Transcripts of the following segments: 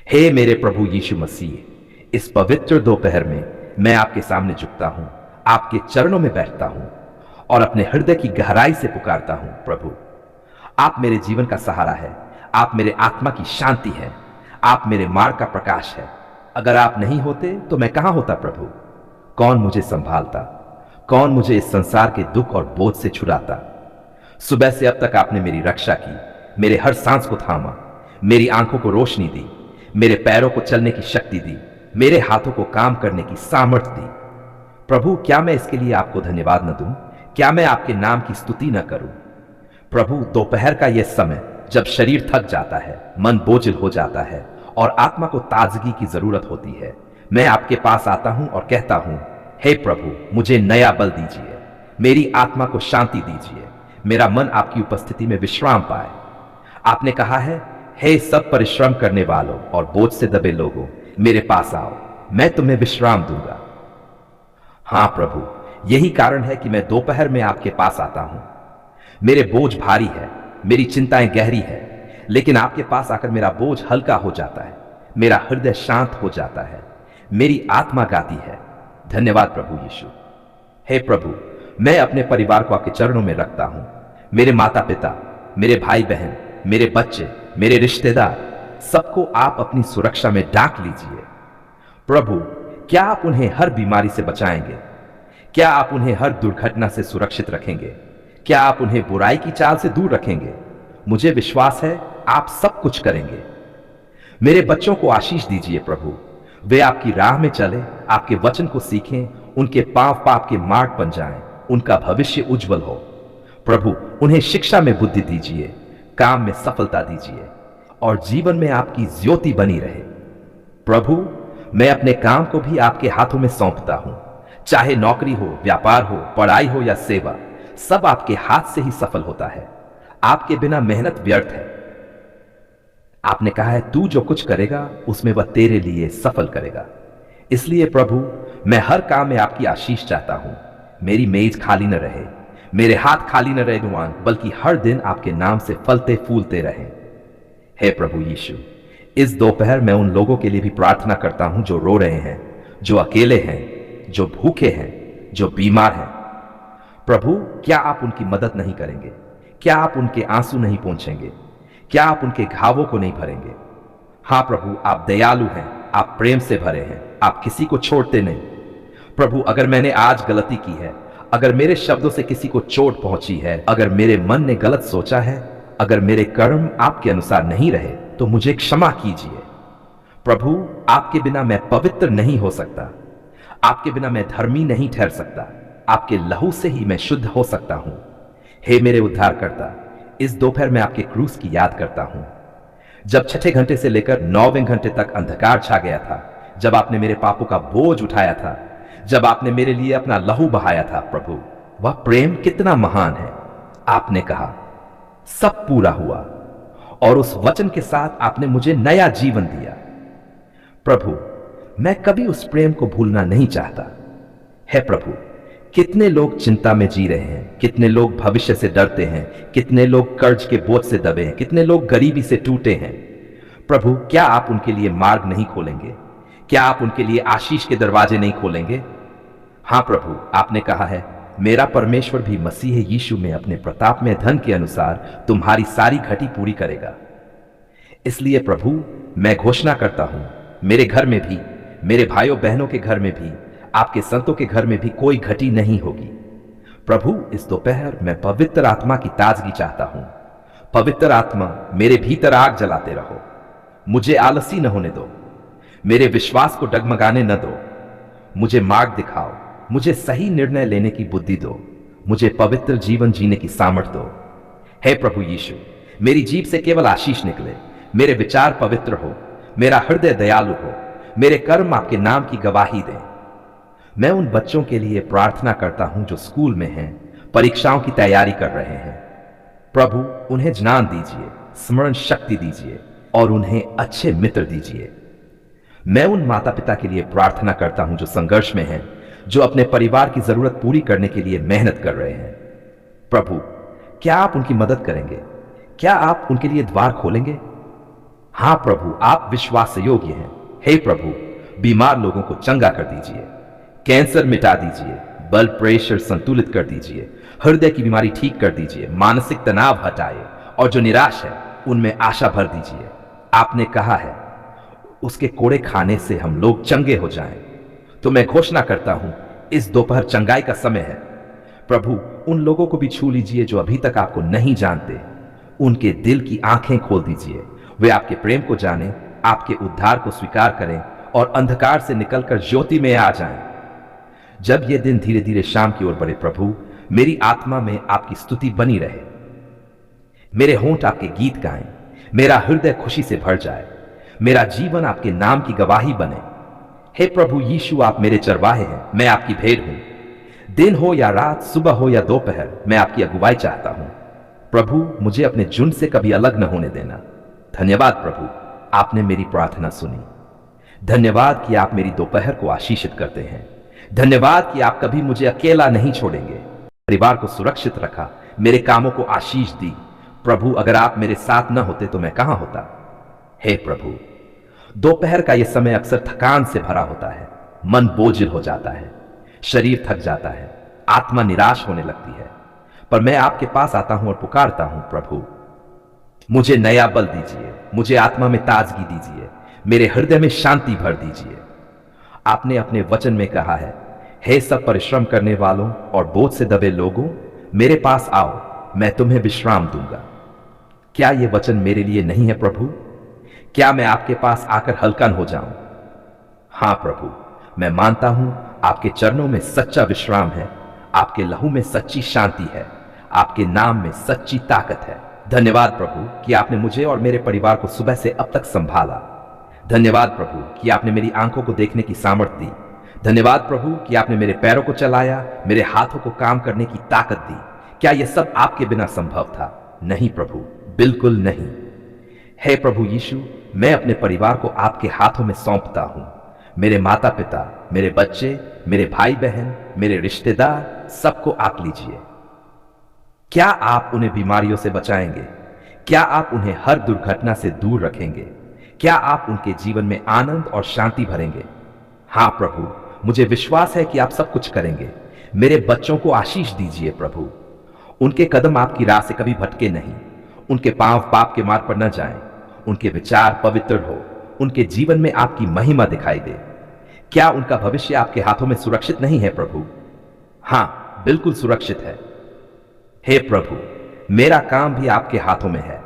हे मेरे प्रभु यीशु मसीह, इस पवित्र दोपहर में मैं आपके सामने झुकता हूं, आपके चरणों में बैठता हूं और अपने हृदय की गहराई से पुकारता हूं। प्रभु, आप मेरे जीवन का सहारा है, आप मेरे आत्मा की शांति है, आप मेरे मार्ग का प्रकाश है। अगर आप नहीं होते तो मैं कहां होता प्रभु? कौन मुझे संभालता? कौन मुझे इस संसार के दुख और बोझ से छुड़ाता? सुबह से अब तक आपने मेरी रक्षा की, मेरे हर सांस को थामा, मेरी आंखों को रोशनी दी, मेरे पैरों को चलने की शक्ति दी, मेरे हाथों को काम करने की सामर्थ्य दी। प्रभु, क्या मैं इसके लिए आपको धन्यवाद न दूं? क्या मैं आपके नाम की स्तुति न करूं? प्रभु, दोपहर का यह समय जब शरीर थक जाता है, मन बोझिल हो जाता है और आत्मा को ताजगी की जरूरत होती है, मैं आपके पास आता हूं और कहता हूं, हे प्रभु, मुझे नया बल दीजिए, मेरी आत्मा को शांति दीजिए, मेरा मन आपकी उपस्थिति में विश्राम पाए। आपने कहा है, हे सब परिश्रम करने वालों और बोझ से दबे लोगों, मेरे पास आओ, मैं तुम्हें विश्राम दूंगा। हां प्रभु, यही कारण है कि मैं दोपहर में आपके पास आता हूं। मेरे बोझ भारी है, मेरी चिंताएं गहरी है, लेकिन आपके पास आकर मेरा बोझ हल्का हो जाता है, मेरा हृदय शांत हो जाता है, मेरी आत्मा गाती है, धन्यवाद प्रभु यीशु। हे प्रभु, मैं अपने परिवार को आपके चरणों में रखता हूं। मेरे माता पिता, मेरे भाई बहन, मेरे बच्चे, मेरे रिश्तेदार, सबको आप अपनी सुरक्षा में ढांक लीजिए। प्रभु, क्या आप उन्हें हर बीमारी से बचाएंगे? क्या आप उन्हें हर दुर्घटना से सुरक्षित रखेंगे? क्या आप उन्हें बुराई की चाल से दूर रखेंगे? मुझे विश्वास है आप सब कुछ करेंगे। मेरे बच्चों को आशीष दीजिए प्रभु, वे आपकी राह में चले, आपके वचन को सीखें, उनके पांव पाप के मार्ग बन जाएं, उनका भविष्य उज्जवल हो। प्रभु, उन्हें शिक्षा में बुद्धि दीजिए, काम में सफलता दीजिए और जीवन में आपकी ज्योति बनी रहे। प्रभु, मैं अपने काम को भी आपके हाथों में सौंपता हूं, चाहे नौकरी हो, व्यापार हो, पढ़ाई हो या सेवा, सब आपके हाथ से ही सफल होता है। आपके बिना मेहनत व्यर्थ है। आपने कहा है, तू जो कुछ करेगा उसमें वह तेरे लिए सफल करेगा। इसलिए प्रभु, मैं हर काम में आपकी आशीष चाहता हूं। मेरी मेज खाली न रहे, मेरे हाथ खाली न रहे भगवान, बल्कि हर दिन आपके नाम से फलते फूलते रहें। हे प्रभु यीशु, इस दोपहर मैं उन लोगों के लिए भी प्रार्थना करता हूं जो रो रहे हैं, जो अकेले हैं, जो भूखे हैं, जो बीमार हैं। प्रभु, क्या आप उनकी मदद नहीं करेंगे? क्या आप उनके आंसू नहीं पोंछेंगे? क्या आप उनके घावों को नहीं भरेंगे? हां प्रभु, आप दयालु हैं, आप प्रेम से भरे हैं, आप किसी को छोड़ते नहीं। प्रभु, अगर मैंने आज गलती की है, अगर मेरे शब्दों से किसी को चोट पहुंची है, अगर मेरे मन ने गलत सोचा है, अगर मेरे कर्म आपके अनुसार नहीं रहे, तो मुझे क्षमा कीजिए। प्रभु, आपके बिना मैं पवित्र नहीं हो सकता, आपके बिना मैं धर्मी नहीं ठहर सकता, आपके लहू से ही मैं शुद्ध हो सकता हूं। हे मेरे उद्धारकर्ता, इस दोपहर में आपके क्रूस की याद करता हूं। जब छठे घंटे से लेकर 9वें घंटे तक अंधकार छा गया था, जब आपने मेरे पापों का बोझ उठाया था, जब आपने मेरे लिए अपना लहू बहाया था, प्रभु, वह प्रेम कितना महान है। आपने कहा, सब पूरा हुआ, और उस वचन के साथ आपने मुझे नया जीवन दिया। प्रभु, मैं कभी उस प्रेम को भूलना नहीं चाहता। है प्रभु, कितने लोग चिंता में जी रहे हैं, कितने लोग भविष्य से डरते हैं, कितने लोग कर्ज के बोझ से दबे हैं, कितने लोग गरीबी से टूटे हैं। प्रभु, क्या आप उनके लिए मार्ग नहीं खोलेंगे? क्या आप उनके लिए आशीष के दरवाजे नहीं खोलेंगे? हां प्रभु, आपने कहा है, मेरा परमेश्वर भी मसीह यीशु में अपने प्रताप में धन के अनुसार तुम्हारी सारी घटी पूरी करेगा। इसलिए प्रभु, मैं घोषणा करता हूं, मेरे घर में भी, मेरे भाइयों बहनों के घर में भी, आपके संतों के घर में भी कोई घटी नहीं होगी। प्रभु, इस दोपहर मैं पवित्र आत्मा की ताजगी चाहता हूं। पवित्र आत्मा, मेरे भीतर आग जलाते रहो, मुझे आलसी न होने दो, मेरे विश्वास को डगमगाने न दो। मुझे मार्ग दिखाओ, मुझे सही निर्णय लेने की बुद्धि दो, मुझे पवित्र जीवन जीने की सामर्थ दो। हे प्रभु यीशु, मेरी जीभ से केवल आशीष निकले, मेरे विचार पवित्र हो, मेरा हृदय दयालु हो, मेरे कर्म आपके नाम की गवाही दें। मैं उन बच्चों के लिए प्रार्थना करता हूं जो स्कूल में हैं, परीक्षाओं की तैयारी कर रहे हैं। प्रभु, उन्हें ज्ञान दीजिए, स्मरण शक्ति दीजिए और उन्हें अच्छे मित्र दीजिए। मैं उन माता पिता के लिए प्रार्थना करता हूं जो संघर्ष में हैं, जो अपने परिवार की जरूरत पूरी करने के लिए मेहनत कर रहे हैं। प्रभु, क्या आप उनकी मदद करेंगे? क्या आप उनके लिए द्वार खोलेंगे? हाँ प्रभु, आप विश्वास योग्य हैं। हे प्रभु, बीमार लोगों को चंगा कर दीजिए, कैंसर मिटा दीजिए, ब्लड प्रेशर संतुलित कर दीजिए, हृदय की बीमारी ठीक कर दीजिए, मानसिक तनाव हटाए और जो निराश है उनमें आशा भर दीजिए। आपने कहा है उसके कोड़े खाने से हम लोग चंगे हो जाएं। तो मैं घोषणा करता हूं इस दोपहर चंगाई का समय है। प्रभु, उन लोगों को भी छू लीजिए जो अभी तक आपको नहीं जानते। उनके दिल की आंखें खोल दीजिए, वे आपके प्रेम को जानें, आपके उद्धार को स्वीकार करें और अंधकार से निकलकर ज्योति में आ जाएं। जब ये दिन धीरे धीरे शाम की ओर बढ़े प्रभु, मेरी आत्मा में आपकी स्तुति बनी रहे, मेरे होंठ आपके गीत गाएं, मेरा हृदय खुशी से भर जाए, मेरा जीवन आपके नाम की गवाही बने। हे प्रभु यीशु, आप मेरे चरवाहे हैं, मैं आपकी भेड़ हूं। दिन हो या रात, सुबह हो या दोपहर, मैं आपकी अगुवाई चाहता हूं। प्रभु, मुझे अपने झुंड से कभी अलग न होने देना। धन्यवाद प्रभु, आपने मेरी प्रार्थना सुनी। धन्यवाद कि आप मेरी दोपहर को आशीषित करते हैं। धन्यवाद कि आप कभी मुझे अकेला नहीं छोड़ेंगे। परिवार को सुरक्षित रखा, मेरे कामों को आशीष दी। प्रभु, अगर आप मेरे साथ न होते तो मैं कहां होता। हे प्रभु, दोपहर का यह समय अक्सर थकान से भरा होता है, मन बोझिल हो जाता है, शरीर थक जाता है, आत्मा निराश होने लगती है। पर मैं आपके पास आता हूं और पुकारता हूं, प्रभु मुझे नया बल दीजिए, मुझे आत्मा में ताजगी दीजिए, मेरे हृदय में शांति भर दीजिए। आपने अपने वचन में कहा है, हे सब परिश्रम करने वालों और बोझ से दबे लोगों, मेरे पास आओ, मैं तुम्हें विश्राम दूंगा। क्या यह वचन मेरे लिए नहीं है प्रभु? क्या मैं आपके पास आकर हल्का हो जाऊं? हां प्रभु, मैं मानता हूं आपके चरणों में सच्चा विश्राम है, आपके लहू में सच्ची शांति है, आपके नाम में सच्ची ताकत है। धन्यवाद प्रभु कि आपने मुझे और मेरे परिवार को सुबह से अब तक संभाला। धन्यवाद प्रभु कि आपने मेरी आंखों को देखने की सामर्थ्य दी। धन्यवाद प्रभु कि आपने मेरे पैरों को चलाया, मेरे हाथों को काम करने की ताकत दी। क्या यह सब आपके बिना संभव था? नहीं प्रभु, बिल्कुल नहीं। हे प्रभु यीशु, मैं अपने परिवार को आपके हाथों में सौंपता हूं। मेरे माता पिता, मेरे बच्चे, मेरे भाई बहन, मेरे रिश्तेदार, सबको आप लीजिए। क्या आप उन्हें बीमारियों से बचाएंगे? क्या आप उन्हें हर दुर्घटना से दूर रखेंगे? क्या आप उनके जीवन में आनंद और शांति भरेंगे? हां प्रभु, मुझे विश्वास है कि आप सब कुछ करेंगे। मेरे बच्चों को आशीष दीजिए प्रभु। उनके कदम आपकी राह से कभी भटके नहीं, उनके पांव पाप के मार्ग पर न जाएं, उनके विचार पवित्र हो, उनके जीवन में आपकी महिमा दिखाई दे। क्या उनका भविष्य आपके हाथों में सुरक्षित नहीं है प्रभु? हां, बिल्कुल सुरक्षित है। हे प्रभु, मेरा काम भी आपके हाथों में है।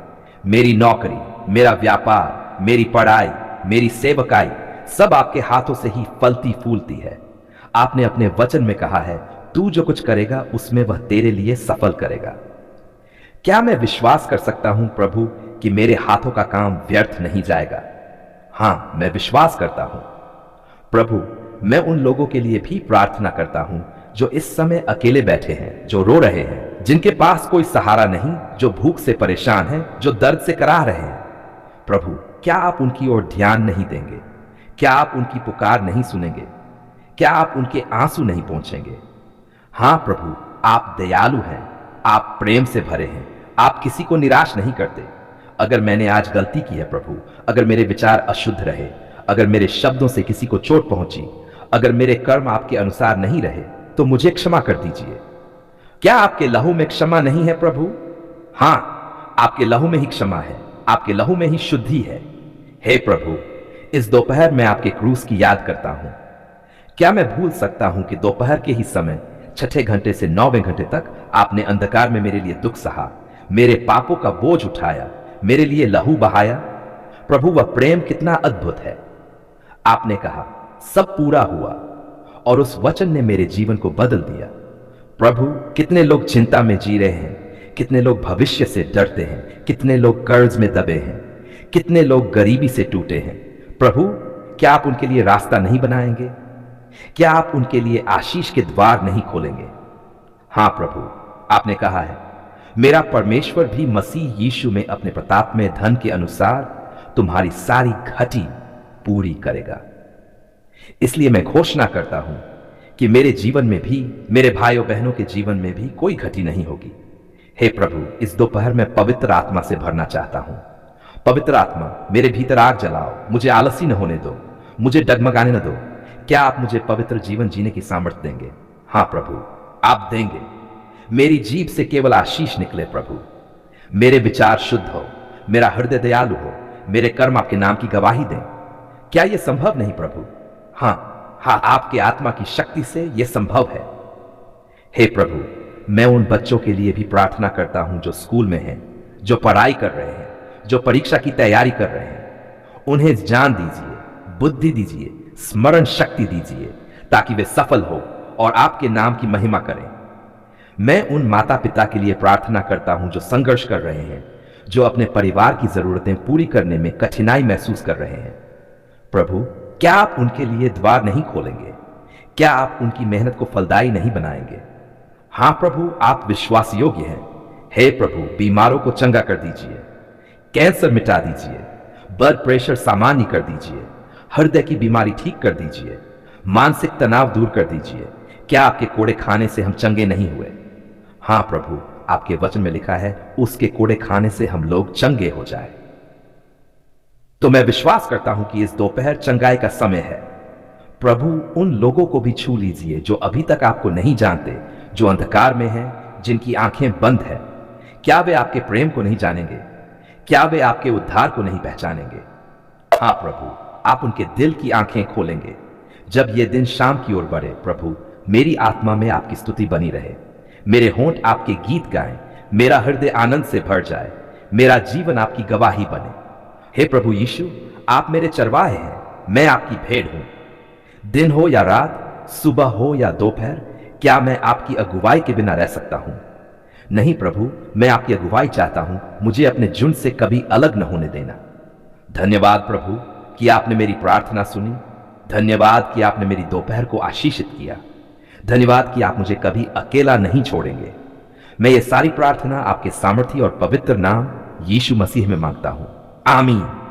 मेरी नौकरी, मेरा व्यापार, मेरी पढ़ाई, मेरी सेवकाई, सब आपके हाथों से ही फलती फूलती है। आपने अपने वचन में कहा है, तू जो कुछ करेगा उसमें वह तेरे लिए सफल करेगा। क्या मैं विश्वास कर सकता हूं प्रभु कि मेरे हाथों का काम व्यर्थ नहीं जाएगा? हां, मैं विश्वास करता हूं। प्रभु, मैं उन लोगों के लिए भी प्रार्थना करता हूं जो इस समय अकेले बैठे हैं, जो रो रहे हैं, जिनके पास कोई सहारा नहीं, जो भूख से परेशान हैं, जो दर्द से कराह रहे हैं। प्रभु, क्या आप उनकी ओर ध्यान नहीं देंगे? क्या आप उनकी पुकार नहीं सुनेंगे? क्या आप उनके आंसू नहीं पहुंचेंगे? हां प्रभु, आप दयालु हैं, आप प्रेम से भरे हैं, आप किसी को निराश नहीं करते। अगर मैंने आज गलती की है प्रभु, अगर मेरे विचार अशुद्ध रहे, अगर मेरे शब्दों से किसी को चोट पहुंची, अगर मेरे कर्म आपके अनुसार नहीं रहे, तो मुझे क्षमा कर दीजिए। क्या आपके लहू में क्षमा नहीं है प्रभु? हां, आपके लहू में ही क्षमा है, आपके लहू में ही शुद्धि है। हे प्रभु, इस दोपहर मैं आपके क्रूस की याद करता हूं। क्या मैं भूल सकता हूं कि दोपहर के ही समय 6 घंटे से 9वें घंटे तक आपने अंधकार में मेरे लिए दुख सहा, मेरे पापों का बोझ उठाया, मेरे लिए लहू बहाया। प्रभु, वह प्रेम कितना अद्भुत है। आपने कहा सब पूरा हुआ और उस वचन ने मेरे जीवन को बदल दिया। प्रभु, कितने लोग चिंता में जी रहे हैं, कितने लोग भविष्य से डरते हैं, कितने लोग कर्ज में दबे हैं, कितने लोग गरीबी से टूटे हैं। प्रभु, क्या आप उनके लिए रास्ता नहीं बनाएंगे? क्या आप उनके लिए आशीष के द्वार नहीं खोलेंगे? हां प्रभु, आपने कहा है, मेरा परमेश्वर भी मसीह यीशु में अपने प्रताप में धन के अनुसार तुम्हारी सारी घटी पूरी करेगा। इसलिए मैं घोषणा करता हूं कि मेरे जीवन में भी, मेरे भाइयों बहनों के जीवन में भी कोई घटी नहीं होगी। हे प्रभु, इस दोपहर में पवित्र आत्मा से भरना चाहता हूं। पवित्र आत्मा, मेरे भीतर आग जलाओ, मुझे आलसी न होने दो, मुझे डगमगाने न दो। क्या आप मुझे पवित्र जीवन जीने की सामर्थ्य देंगे? हाँ प्रभु, आप देंगे। मेरी जीभ से केवल आशीष निकले प्रभु। मेरे विचार शुद्ध हो, मेरा हृदय दयालु हो, मेरे कर्म आपके नाम की गवाही दें। क्या यह संभव नहीं प्रभु? हाँ, आपके आत्मा की शक्ति से यह संभव है। हे प्रभु, मैं उन बच्चों के लिए भी प्रार्थना करता हूं जो स्कूल में हैं, जो पढ़ाई कर रहे हैं, जो परीक्षा की तैयारी कर रहे हैं। उन्हें ज्ञान दीजिए, बुद्धि दीजिए, स्मरण शक्ति दीजिए, ताकि वे सफल हो और आपके नाम की महिमा करें। मैं उन माता पिता के लिए प्रार्थना करता हूं जो संघर्ष कर रहे हैं, जो अपने परिवार की जरूरतें पूरी करने में कठिनाई महसूस कर रहे हैं। प्रभु, क्या आप उनके लिए द्वार नहीं खोलेंगे? क्या आप उनकी मेहनत को फलदायी नहीं बनाएंगे? हाँ प्रभु, आप विश्वास योग्य हैं। हे प्रभु, बीमारों को चंगा कर दीजिए, कैंसर मिटा दीजिए, ब्लड प्रेशर सामान्य कर दीजिए, हृदय की बीमारी ठीक कर दीजिए, मानसिक तनाव दूर कर दीजिए। क्या आपके कोड़े खाने से हम चंगे नहीं हुए? हाँ प्रभु, आपके वचन में लिखा है, उसके कोड़े खाने से हम लोग चंगे हो जाए। तो मैं विश्वास करता हूं कि इस दोपहर चंगाई का समय है। प्रभु, उन लोगों को भी छू लीजिए जो अभी तक आपको नहीं जानते, जो अंधकार में हैं, जिनकी आंखें बंद हैं। क्या वे आपके प्रेम को नहीं जानेंगे? क्या वे आपके उद्धार को नहीं पहचानेंगे? हाँ प्रभु, आप उनके दिल की आंखें खोलेंगे। जब ये दिन शाम की ओर बढ़े प्रभु, मेरी आत्मा में आपकी स्तुति बनी रहे, मेरे होंठ आपके गीत गाएं, मेरा हृदय आनंद से भर जाए, मेरा जीवन आपकी गवाही बने। हे प्रभु यीशु, आप मेरे चरवाहे हैं, मैं आपकी भेड़ हूं। दिन हो या रात, सुबह हो या दोपहर, क्या मैं आपकी अगुवाई के बिना रह सकता हूं? नहीं प्रभु, मैं आपकी अगुवाई चाहता हूं, मुझे अपने झुंड से कभी अलग न होने देना। धन्यवाद प्रभु कि आपने मेरी प्रार्थना सुनी। धन्यवाद कि आपने मेरी दोपहर को आशीषित किया। धन्यवाद कि आप मुझे कभी अकेला नहीं छोड़ेंगे। मैं ये सारी प्रार्थना आपके सामर्थी और पवित्र नाम यीशु मसीह में मांगता हूं। आमीन।